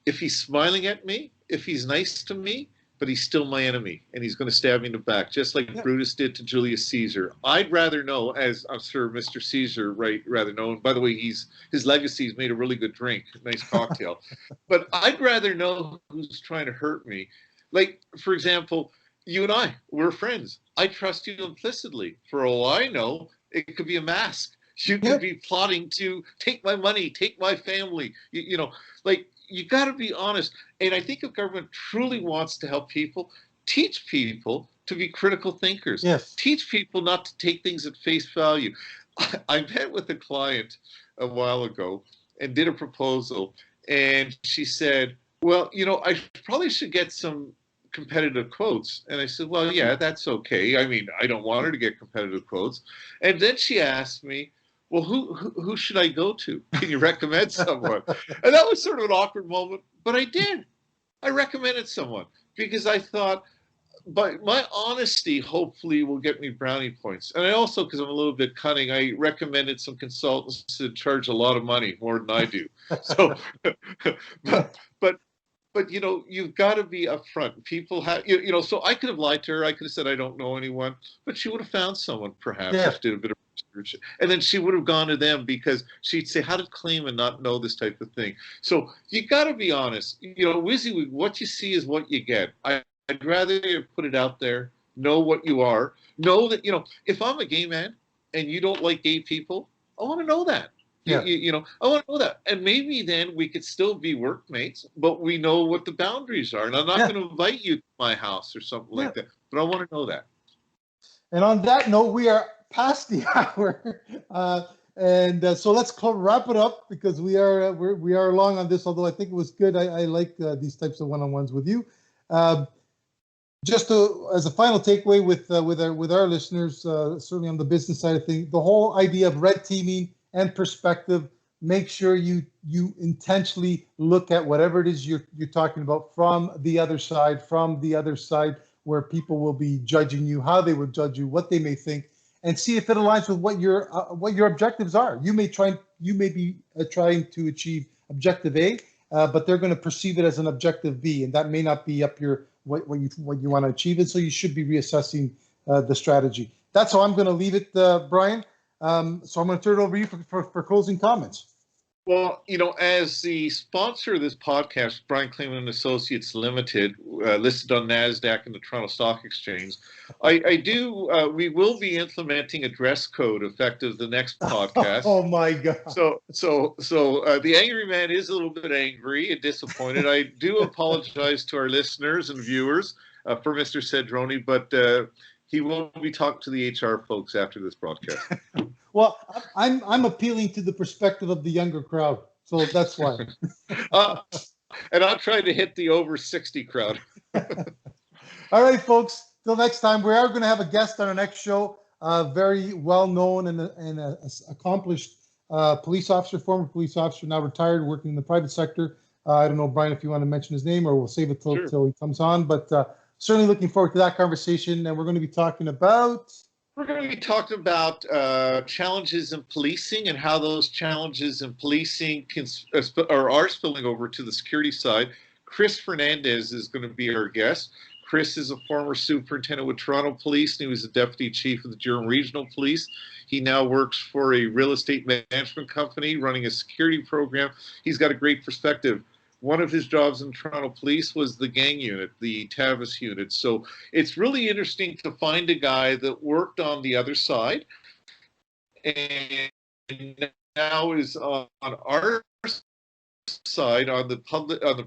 B: if he's smiling at me, if he's nice to me, but he's still my enemy, and he's going to stab me in the back, just like Brutus did to Julius Caesar. I'd rather know, as I'm sure Mr. Caesar rather know, and by the way, his legacy's made a really good drink, a nice cocktail. But I'd rather know who's trying to hurt me. Like, for example, you and I, we're friends. I trust you implicitly. For all I know, it could be a mask. You could be plotting to take my money, take my family. You know, like, you got to be honest. And I think if government truly wants to help people, teach people to be critical thinkers.
A: Yes.
B: Teach people not to take things at face value. I met with a client a while ago and did a proposal. And she said, well, you know, I probably should get some competitive quotes. And I said, well, yeah, that's okay. I mean, I don't want her to get competitive quotes. And then she asked me, well, who should I go to? Can you recommend someone? And that was sort of an awkward moment, but I did. I recommended someone because I thought, but my honesty hopefully will get me brownie points. And I also, because I'm a little bit cunning, I recommended some consultants to charge a lot of money, more than I do. So, but you know, you've got to be upfront. People have, you know, so I could have lied to her. I could have said I don't know anyone, but she would have found someone perhaps.
A: Yeah.
B: She did a bit of research, and then she would have gone to them because she'd say, "How did Claman not know this type of thing?" So you got to be honest. You know, WYSIWYG, what you see is what you get. I'd rather you put it out there. Know what you are. Know that, you know, if I'm a gay man and you don't like gay people, I want to know that.
A: Yeah.
B: You know, I want to know that. And maybe then we could still be workmates, but we know what the boundaries are. And I'm not going to invite you to my house or something like that, but I want to know that.
A: And on that note, we are past the hour. So let's wrap it up, because we are long on this, although I think it was good. I like these types of one-on-ones with you. Just as a final takeaway with our listeners, certainly on the business side of things, the whole idea of red teaming and perspective. Make sure you intentionally look at whatever it is you're talking about from the other side, where people will be judging you, how they would judge you, what they may think, and see if it aligns with what your objectives are. You may be trying to achieve objective A, but they're going to perceive it as an objective B, and that may not be up your what you want to achieve. And so you should be reassessing the strategy. That's how I'm going to leave it, Brian. So I'm going to turn it over to you for closing comments.
B: Well, you know, as the sponsor of this podcast, Brian Claman & Associates Limited, listed on NASDAQ and the Toronto Stock Exchange, we will be implementing a dress code effective the next podcast.
A: Oh my God.
B: So the angry man is a little bit angry and disappointed. I do apologize to our listeners and viewers for Mr. Cedrone, but he will be talking to the HR folks after this broadcast.
A: Well, I'm appealing to the perspective of the younger crowd, so that's why.
B: And I'll try to hit the over 60 crowd.
A: All right, folks. Till next time, we are going to have a guest on our next show. Very well-known and accomplished police officer, former police officer, now retired, working in the private sector. I don't know, Brian, if you want to mention his name, or we'll save it till he comes on. But certainly looking forward to that conversation. And we're going to be talking about...
B: We're going to be talking about challenges in policing and how those challenges in policing are spilling over to the security side. Chris Fernandez is going to be our guest. Chris is a former superintendent with Toronto Police, and he was the deputy chief of the Durham Regional Police. He now works for a real estate management company running a security program. He's got a great perspective. One of his jobs in Toronto Police was the gang unit, the Tavis unit. So it's really interesting to find a guy that worked on the other side and now is on our side on the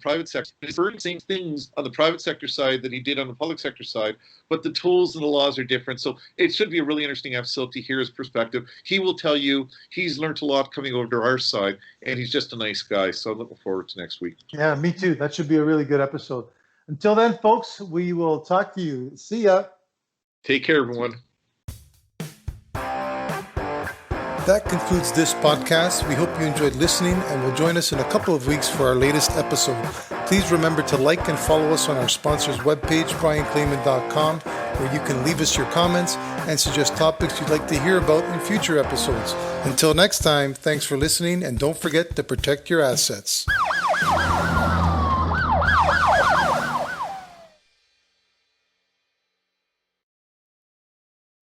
B: private sector. He's doing the same things on the private sector side that he did on the public sector side, but the tools and the laws are different. So it should be a really interesting episode to hear his perspective. He will tell you he's learned a lot coming over to our side, and he's just a nice guy. So I'm looking forward to next week.
A: Yeah, me too. That should be a really good episode. Until then, folks, we will talk to you. See ya.
B: Take care, everyone.
C: That concludes this podcast. We hope you enjoyed listening and will join us in a couple of weeks for our latest episode. Please remember to like and follow us on our sponsor's webpage, brianclaman.com, where you can leave us your comments and suggest topics you'd like to hear about in future episodes. Until next time, thanks for listening, and don't forget to protect your assets.